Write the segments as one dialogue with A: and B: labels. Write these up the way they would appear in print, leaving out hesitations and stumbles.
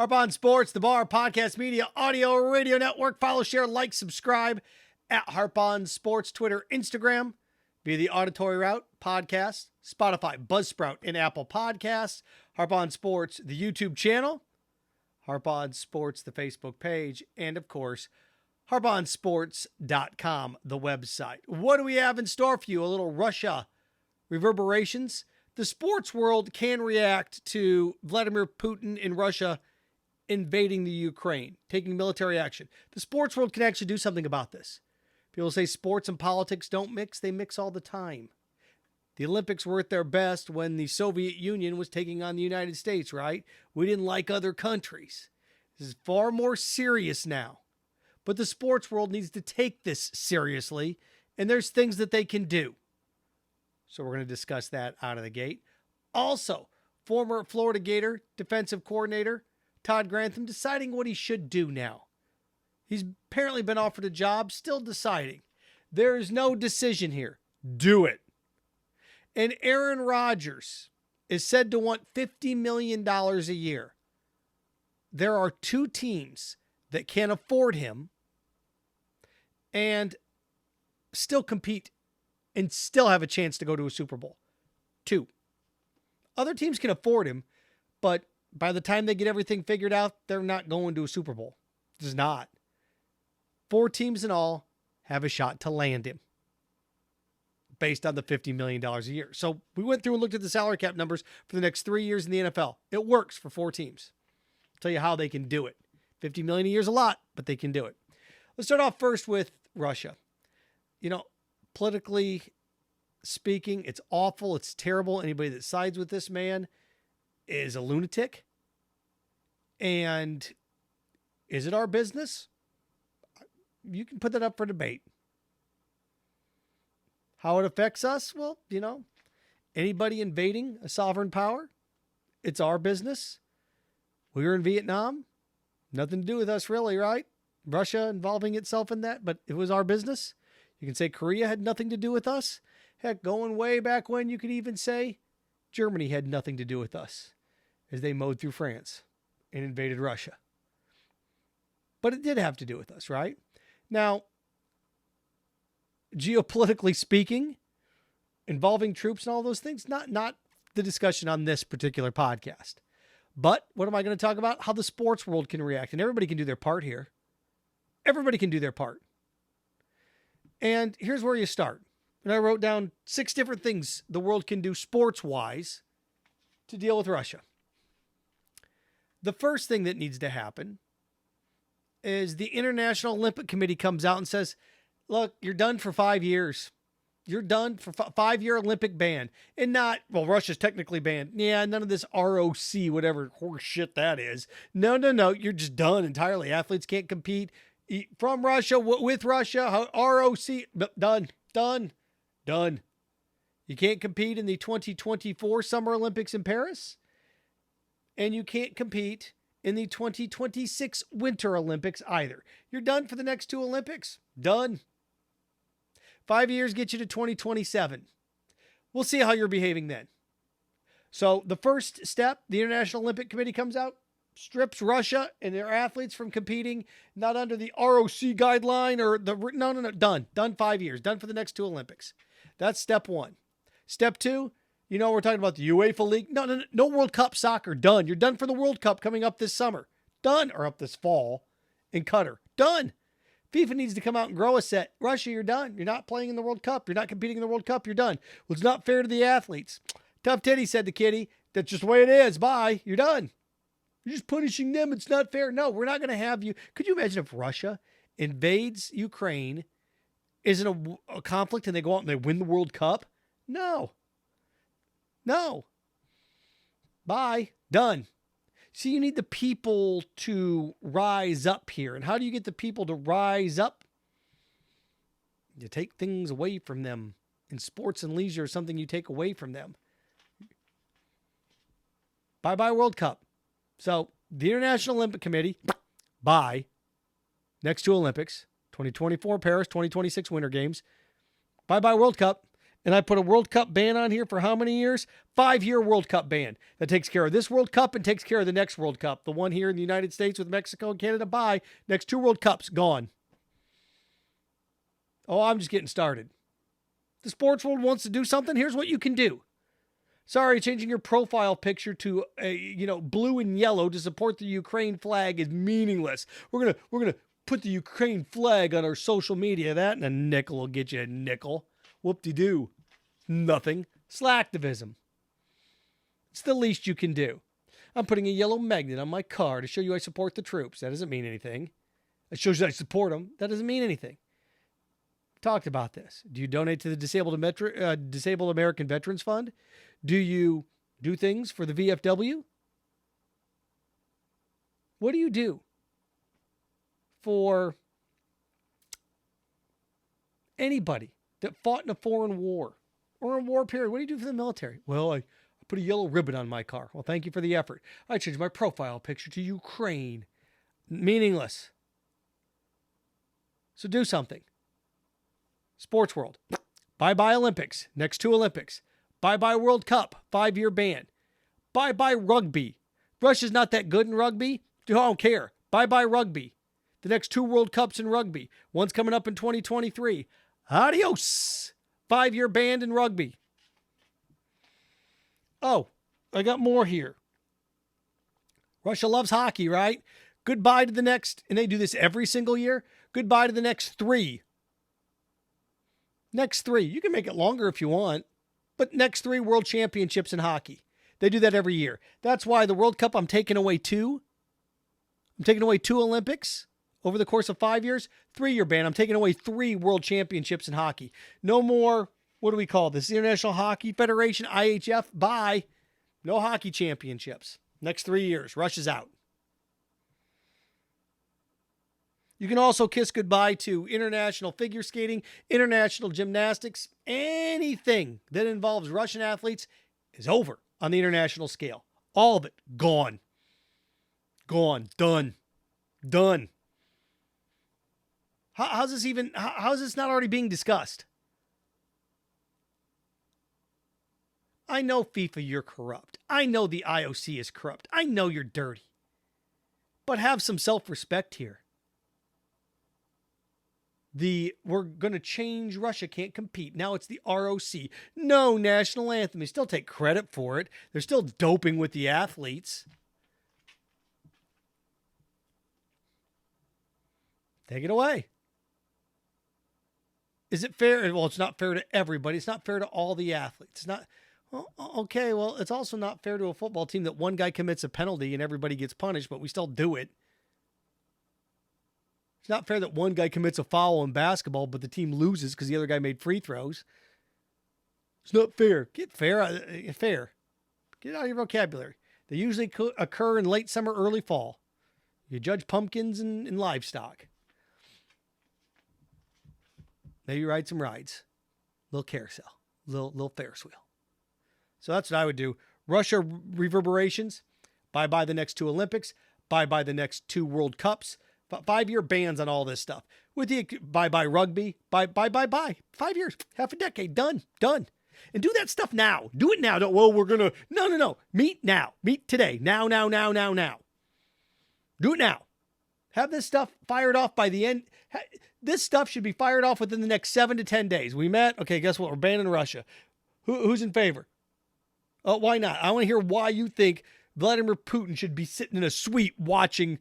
A: Harp on Sports, the Bar Podcast Media Audio Radio Network. Follow, share, like, subscribe at Harp on Sports, Twitter, Instagram, via the auditory route, podcast, Spotify, Buzzsprout, and Apple Podcasts. Harp on Sports, the YouTube channel, Harp on Sports, the Facebook page, and of course, harponsports.com, the website. What do we have in store for you? A little Russia reverberations. The sports world can react to Vladimir Putin in Russia invading the Ukraine, taking military action. The sports world can actually do something about this. People say sports and politics don't mix. They mix all the time. The Olympics were at their best when the Soviet Union was taking on the United States, right? We didn't like other countries. This is far more serious now. But the sports world needs to take this seriously, and there's things that they can do. So we're going to discuss that out of the gate. Also, former Florida Gator defensive coordinator Todd Grantham deciding what he should do now. He's apparently been offered a job, still deciding. There is no decision here. Do it. And Aaron Rodgers is said to want $50 million a year. There are two teams that can afford him and still compete and still have a chance to go to a Super Bowl. Two. Other teams can afford him, but by the time they get everything figured out, they're not going to a Super Bowl. It's not. 4 teams in all have a shot to land him based on the $50 million a year. So we went through and looked at the salary cap numbers for the next 3 years in the NFL. It works for 4 teams. I'll tell you how they can do it. $50 million a year is a lot, but they can do it. Let's start off first with Russia. You know, politically speaking, it's awful. It's terrible. Anybody that sides with this man is a lunatic. And is it our business? You can put that up for debate. How it affects us? Well, you know, anybody invading a sovereign power, it's our business. We were in Vietnam. Nothing to do with us really, right? Russia involving itself in that, but it was our business. You can say Korea had nothing to do with us. Heck, going way back when, you could even say Germany had nothing to do with us as they mowed through France and invaded Russia. But it did have to do with us, right? Now, geopolitically speaking, involving troops and all those things, not the discussion on this particular podcast. But what am I going to talk about? How the sports world can react. And everybody can do their part here. Everybody can do their part. And here's where you start. And I wrote down 6 different things the world can do sports-wise to deal with Russia. The first thing that needs to happen is the International Olympic Committee comes out and says, look, you're done for 5 years. You're done for 5-year Olympic ban. And not, well, Russia's technically banned. Yeah, none of this ROC, whatever horse shit that is. No. You're just done entirely. Athletes can't compete from Russia, with Russia, ROC, done. You can't compete in the 2024 Summer Olympics in Paris. And you can't compete in the 2026 Winter Olympics either. You're done for the next 2 Olympics. Done. 5 years get you to 2027. We'll see how you're behaving then. So the first step, the International Olympic Committee comes out, strips Russia and their athletes from competing, not under the ROC guideline or no, done 5 years, done for the next 2 Olympics. That's step 1. Step 2, you know, we're talking about the UEFA League. No World Cup soccer, done. You're done for the World Cup coming up this summer. Done, or up this fall in Qatar. Done. FIFA needs to come out and grow a set. Russia, you're done. You're not playing in the World Cup. You're not competing in the World Cup. You're done. Well, it's not fair to the athletes. Tough titty, said the kitty. That's just the way it is. Bye. You're done. You're just punishing them. It's not fair. No, we're not going to have you. Could you imagine if Russia invades Ukraine, isn't a conflict, and they go out and they win the World Cup? No. Bye. Done. See, you need the people to rise up here. And how do you get the people to rise up? You take things away from them. In sports and leisure, something you take away from them. Bye-bye World Cup. So the International Olympic Committee, bye. Next 2 Olympics, 2024 Paris, 2026 Winter Games. Bye-bye World Cup. And I put a World Cup ban on here for how many years? 5-year World Cup ban. That takes care of this World Cup and takes care of the next World Cup. The one here in the United States with Mexico and Canada, bye. Next 2 World Cups, gone. Oh, I'm just getting started. The sports world wants to do something. Here's what you can do. Sorry, changing your profile picture to blue and yellow to support the Ukraine flag is meaningless. We're gonna put the Ukraine flag on our social media. That and a nickel will get you a nickel. Whoop-de-doo. Nothing. Slacktivism. It's the least you can do. I'm putting a yellow magnet on my car to show you I support the troops. That doesn't mean anything. It shows you I support them. That doesn't mean anything. Talked about this. Do you donate to the Disabled American Veterans Fund? Do you do things for the VFW? What do you do for anybody that fought in a foreign war or a war period? What do you do for the military? Well, I put a yellow ribbon on my car. Well, thank you for the effort. I changed my profile picture to Ukraine. Meaningless. So do something. Sports world. Bye-bye Olympics. Next 2 Olympics. Bye-bye World Cup. 5-year ban. Bye-bye rugby. Russia's not that good in rugby. I don't care. Bye-bye rugby. The next 2 World Cups in rugby. One's coming up in 2023. Adios. 5-year ban in rugby. Oh, I got more here. Russia loves hockey, right? Goodbye to the next, and they do this every single year. Goodbye to the next 3. Next 3. You can make it longer if you want, but next 3 world championships in hockey. They do that every year. That's why the World Cup, I'm taking away 2. I'm taking away 2 Olympics over the course of 5 years. 3-year ban. I'm taking away 3 world championships in hockey. No more, what do we call this? International Hockey Federation, IHF, bye. No hockey championships. Next 3 years. Russia's out. You can also kiss goodbye to international figure skating, international gymnastics. Anything that involves Russian athletes is over on the international scale. All of it gone. Gone. Done. Done. How's this not already being discussed? I know FIFA, you're corrupt. I know the IOC is corrupt. I know you're dirty. But have some self-respect here. We're going to change, Russia can't compete. Now it's the ROC. No national anthem. They still take credit for it. They're still doping with the athletes. Take it away. Is it fair? Well, it's not fair to everybody. It's not fair to all the athletes. It's not. Well, okay, well, it's also not fair to a football team that one guy commits a penalty and everybody gets punished, but we still do it. It's not fair that one guy commits a foul in basketball, but the team loses because the other guy made free throws. It's not fair. Get fair. Fair. Get it out of your vocabulary. They usually occur in late summer, early fall. You judge pumpkins and livestock. Maybe ride some rides. Little carousel. Little Ferris wheel. So that's what I would do. Russia Reverberations. Bye-bye the next 2 Olympics. Bye-bye the next 2 World Cups. 5-year bans on all this stuff. With the bye-bye rugby. Bye. 5 years. Half a decade. Done. And do that stuff now. Do it now. We're going to... No. Meet now. Meet today. Now. Do it now. Have this stuff fired off by the end. This stuff should be fired off within the next 7 to 10 days. We met. Okay, guess what? We're banning Russia. Who's in favor? Oh, why not? I want to hear why you think Vladimir Putin should be sitting in a suite watching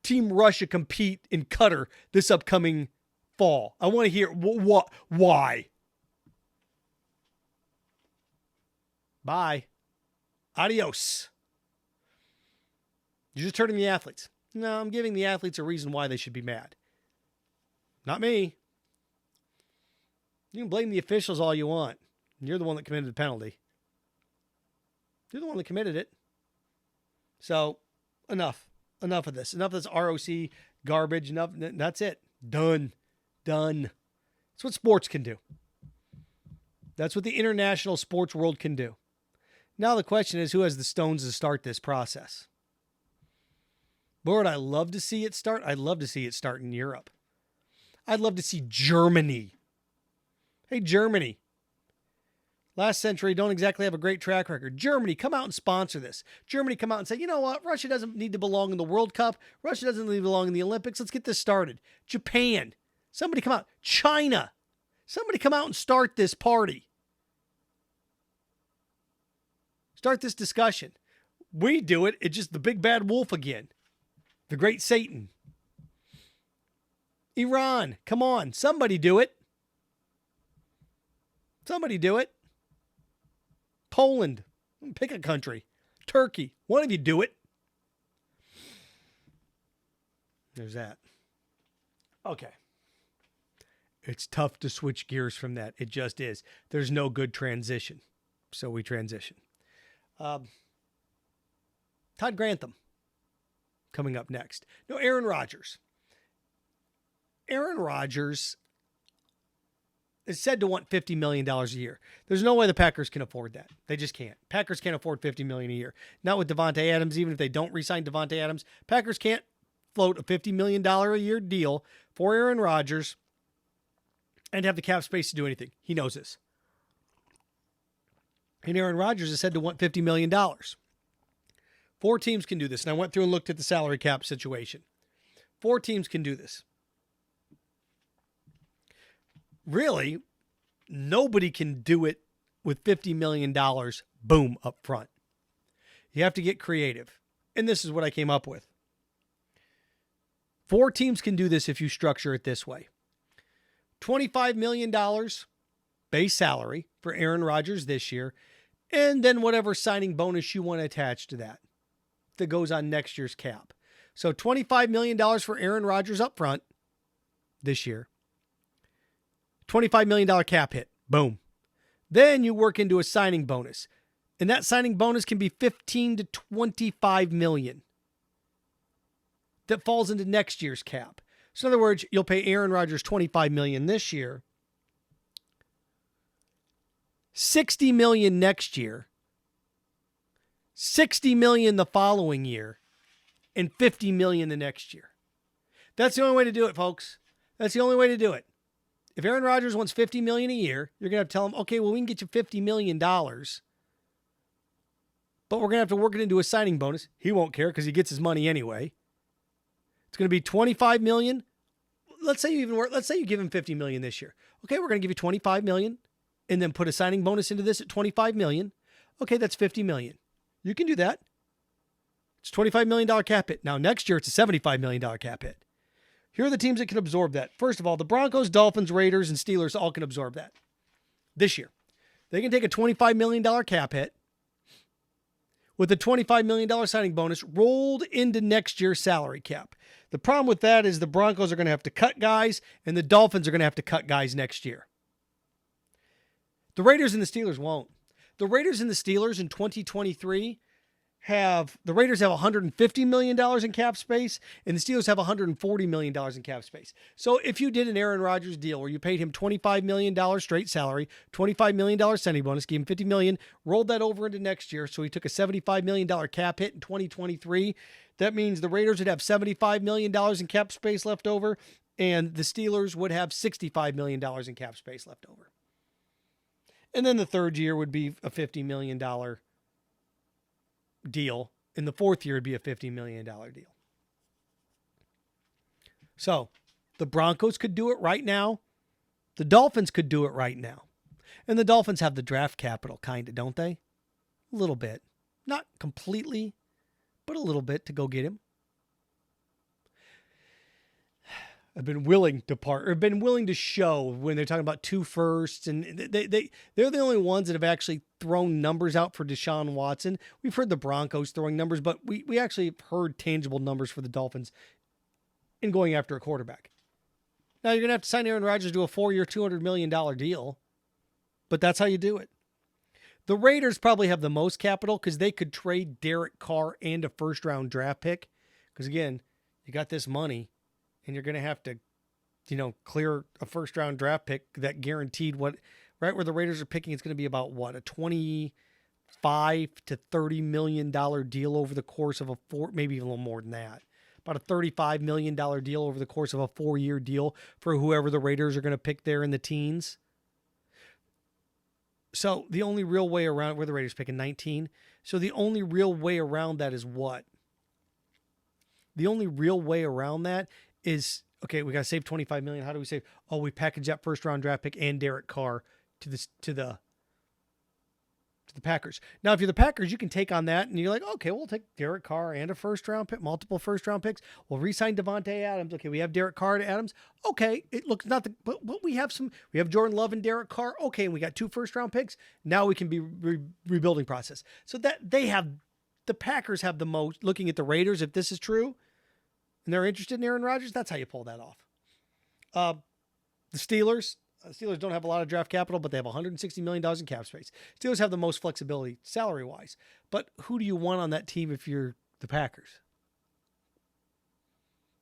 A: Team Russia compete in Qatar this upcoming fall. I want to hear why. Bye. Adios. You're just hurting the athletes. No, I'm giving the athletes a reason why they should be mad. Not me. You can blame the officials all you want. You're the one that committed the penalty. You're the one that committed it. So, enough of this. Enough of this ROC garbage. Enough. That's it. Done. That's what sports can do. That's what the international sports world can do. Now the question is, who has the stones to start this process? Lord, I'd love to see it start. I'd love to see it start in Europe. I'd love to see Germany. Hey, Germany, Last century don't exactly have a great track record. Germany, come out and sponsor this. Germany, come out and say, you know what? Russia doesn't need to belong in the World Cup. Russia doesn't need to belong in the Olympics. Let's get this started. Japan, somebody come out. China, somebody come out and start this party. Start this discussion. We do it. It's just the big bad wolf again. The great Satan. Iran, come on. Somebody do it. Somebody do it. Poland, pick a country. Turkey, one of you do it. There's that. Okay. It's tough to switch gears from that. It just is. There's no good transition. So we transition. Todd Grantham coming up next. No, Aaron Rodgers. Aaron Rodgers is said to want $50 million a year. There's no way the Packers can afford that. They just can't. Packers can't afford $50 million a year. Not with Devontae Adams. Even if they don't re-sign Devontae Adams, Packers can't float a $50 million a year deal for Aaron Rodgers and have the cap space to do anything. He knows this. And Aaron Rodgers is said to want $50 million. 4 teams can do this. And I went through and looked at the salary cap situation. 4 teams can do this. Really, nobody can do it with $50 million, boom, up front. You have to get creative. And this is what I came up with. 4 teams can do this if you structure it this way. $25 million base salary for Aaron Rodgers this year, and then whatever signing bonus you want to attach to that goes on next year's cap. So $25 million for Aaron Rodgers up front this year. $25 million cap hit. Boom. Then you work into a signing bonus. And that signing bonus can be $15 to $25 million. That falls into next year's cap. So in other words, you'll pay Aaron Rodgers $25 million this year, $60 million next year, $60 million the following year, and $50 million the next year. That's the only way to do it, folks. That's the only way to do it. If Aaron Rodgers wants $50 million a year, you're going to have to tell him, okay, well, we can get you $50 million, but we're going to have to work it into a signing bonus. He won't care because he gets his money anyway. It's going to be $25 million. Let's say you give him $50 million this year. Okay, we're going to give you $25 million and then put a signing bonus into this at $25 million. Okay, that's $50 million. You can do that. It's $25 million cap hit. Now, next year, it's a $75 million cap hit. Here are the teams that can absorb that. First of all, the Broncos, Dolphins, Raiders, and Steelers all can absorb that this year. They can take a $25 million cap hit with a $25 million signing bonus rolled into next year's salary cap. The problem with that is the Broncos are going to have to cut guys, and the Dolphins are going to have to cut guys next year. The Raiders and the Steelers won't. The Raiders and the Steelers in 2023 the Raiders have $150 million in cap space, and the Steelers have $140 million in cap space. So if you did an Aaron Rodgers deal where you paid him $25 million straight salary, $25 million signing bonus, gave him $50 million, rolled that over into next year, so he took a $75 million cap hit in 2023, that means the Raiders would have $75 million in cap space left over, and the Steelers would have $65 million in cap space left over. And then the third year would be a $50 million deal. In the fourth year, it'd be a $50 million deal. So the Broncos could do it right now. The Dolphins could do it right now. And the Dolphins have the draft capital, kind of, don't they? A little bit. Not completely, but a little bit to go get him. I've been willing to show when they're talking about 2 firsts, and they're the only ones that have actually thrown numbers out for Deshaun Watson. We've heard the Broncos throwing numbers, but we actually have heard tangible numbers for the Dolphins in going after a quarterback. Now you're going to have to sign Aaron Rodgers to a 4-year, $200 million deal, but that's how you do it. The Raiders probably have the most capital because they could trade Derek Carr and a first-round draft pick. Because again, you got this money. And you're going to have to, clear a first-round draft pick that guaranteed right where the Raiders are picking, it's going to be about what, a $25 to $30 million deal over the course of maybe even a little more than that. About a $35 million deal over the course of a 4-year deal for whoever the Raiders are going to pick there in the teens. So the only real way around where the Raiders picking 19. So the only real way around that is what? The only real way around that is, okay, we got to save $25 million. How do we save? Oh, we package that first round draft pick and Derek Carr to the Packers. Now, if you're the Packers, you can take on that and you're like, okay, we'll take Derek Carr and a first round pick, multiple first round picks. We'll re-sign Devontae Adams. Okay, we have Derek Carr to Adams. Okay, it looks not the, but we have Jordan Love and Derek Carr. Okay, and we got 2 first round picks. Now we can be rebuilding process. So that the Packers have the most, looking at the Raiders, if this is true, and they're interested in Aaron Rodgers, that's how you pull that off. The Steelers don't have a lot of draft capital, but they have $160 million in cap space. Steelers have the most flexibility salary-wise. But who do you want on that team if you're the Packers?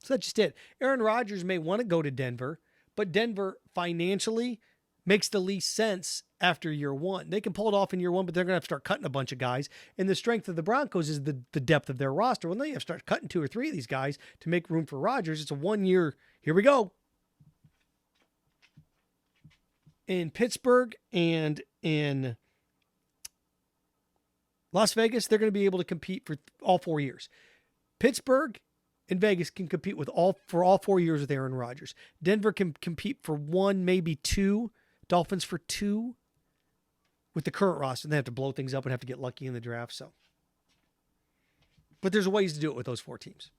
A: So that's just it. Aaron Rodgers may want to go to Denver, but Denver financially makes the least sense after year 1. They can pull it off in year 1, but they're going to have to start cutting a bunch of guys. And the strength of the Broncos is the depth of their roster. When they have to start cutting 2 or 3 of these guys to make room for Rodgers, it's a 1-year, here we go. In Pittsburgh and in Las Vegas, they're going to be able to compete for all 4 years. Pittsburgh and Vegas can compete for all 4 years with Aaron Rodgers. Denver can compete for 1, maybe 2. Dolphins for 2 with the current roster. And they have to blow things up and have to get lucky in the draft. So, but there's ways to do it with those 4 teams.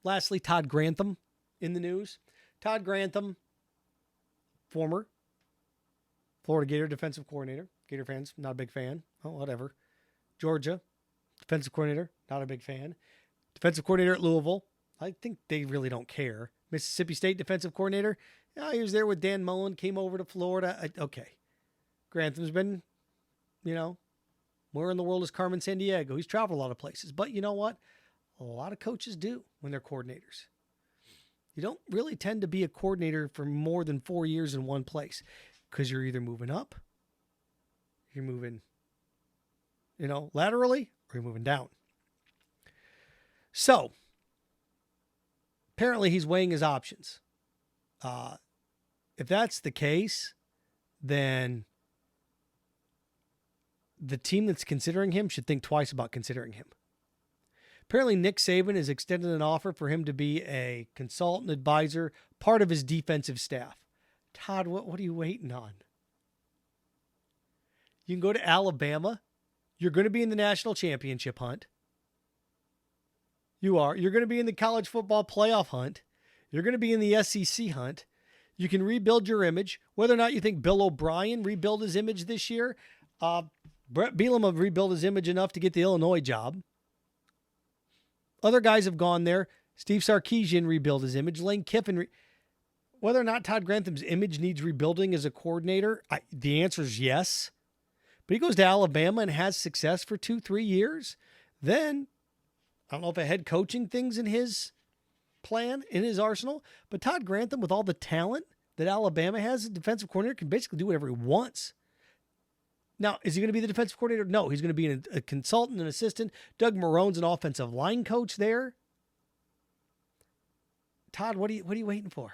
A: Lastly, Todd Grantham in the news. Todd Grantham, former Florida Gator defensive coordinator. Gator fans, not a big fan. Oh, whatever. Georgia, defensive coordinator, not a big fan. Defensive coordinator at Louisville. I think they really don't care. Mississippi State defensive coordinator. Yeah, he was there with Dan Mullen, came over to Florida. Okay. Grantham's been, where in the world is Carmen Sandiego? He's traveled a lot of places. But you know what? A lot of coaches do when they're coordinators. You don't really tend to be a coordinator for more than 4 years in one place because you're either moving up, you're moving, laterally, or you're moving down. So, apparently he's weighing his options. If that's the case, then the team that's considering him should think twice about considering him. Apparently, Nick Saban has extended an offer for him to be a consultant advisor, part of his defensive staff. Todd, what are you waiting on? You can go to Alabama. You're going to be in the national championship hunt. You are. You're going to be in the college football playoff hunt. You're going to be in the SEC hunt. You can rebuild your image. Whether or not you think Bill O'Brien rebuilt his image this year, Brett Bielema rebuilt his image enough to get the Illinois job. Other guys have gone there. Steve Sarkisian rebuilt his image. Lane Kiffin. Whether or not Todd Grantham's image needs rebuilding as a coordinator, the answer is yes. But he goes to Alabama and has success for 2-3 years. Then, I don't know if a head coaching thing's in his plan, in his arsenal, but Todd Grantham, with all the talent that Alabama has, a defensive coordinator, can basically do whatever he wants. Now, is he going to be the defensive coordinator? No, he's going to be a consultant, an assistant. Doug Marone's an offensive line coach there. Todd, what are you waiting for?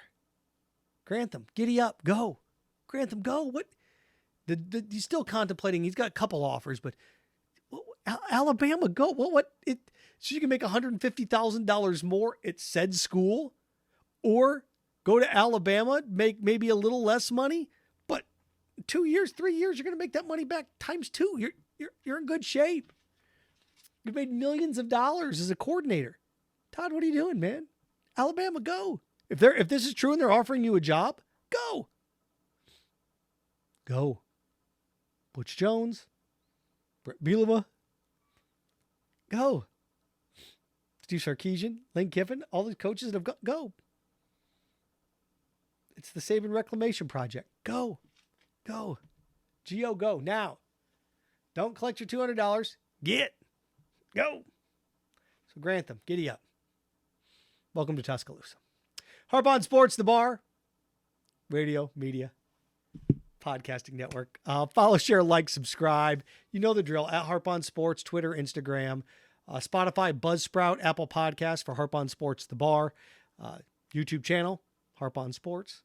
A: Grantham, giddy up, go. Grantham, go. What? He's still contemplating. He's got a couple offers, but Alabama, go. So you can make $150,000 more at said school, or go to Alabama, make maybe a little less money, but 2 years, 3 years, you're going to make that money back times 2. You're in good shape. You've made millions of dollars as a coordinator. Todd, what are you doing, man? Alabama, go. If this is true and they're offering you a job, go. Go. Butch Jones, Brett Bielema, go. Steve Sarkisian, Lane Kiffin, all the coaches that have go. It's the Saban Reclamation Project. Go. Go. Gio, go. Now. Don't collect your $200. Get. Go. So Grantham, giddy up. Welcome to Tuscaloosa. Harp on Sports, the bar. Radio, media, podcasting network. Follow, share, like, subscribe. You know the drill. At Harp on Sports, Twitter, Instagram, Spotify, Buzzsprout, Apple Podcasts for Harp on Sports, the bar. YouTube channel, Harp on Sports.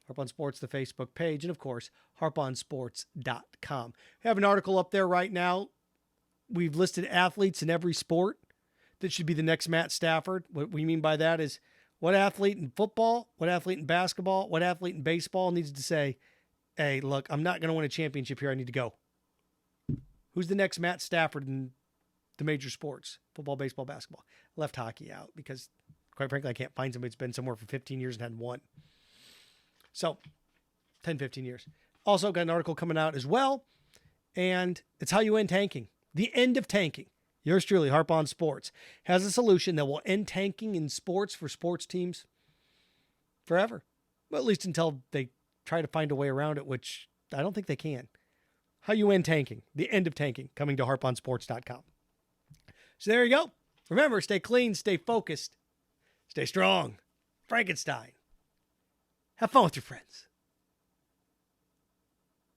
A: Harp on Sports, the Facebook page, and of course, harponsports.com. I have an article up there right now. We've listed athletes in every sport that should be the next Matt Stafford. What we mean by that is what athlete in football, what athlete in basketball, what athlete in baseball needs to say, hey, look, I'm not going to win a championship here. I need to go. Who's the next Matt Stafford in the major sports? Football, baseball, basketball. Left hockey out because, quite frankly, I can't find somebody that's been somewhere for 15 years and hadn't won. So, 10, 15 years. Also got an article coming out as well, and it's how you end tanking. The end of tanking. Yours truly, Harp on Sports, has a solution that will end tanking in sports for sports teams forever. Well, at least until they try to find a way around it, which I don't think they can. How you end tanking. The end of tanking. Coming to harponsports.com. So there you go. Remember, stay clean, stay focused, stay strong. Frankenstein. Have fun with your friends.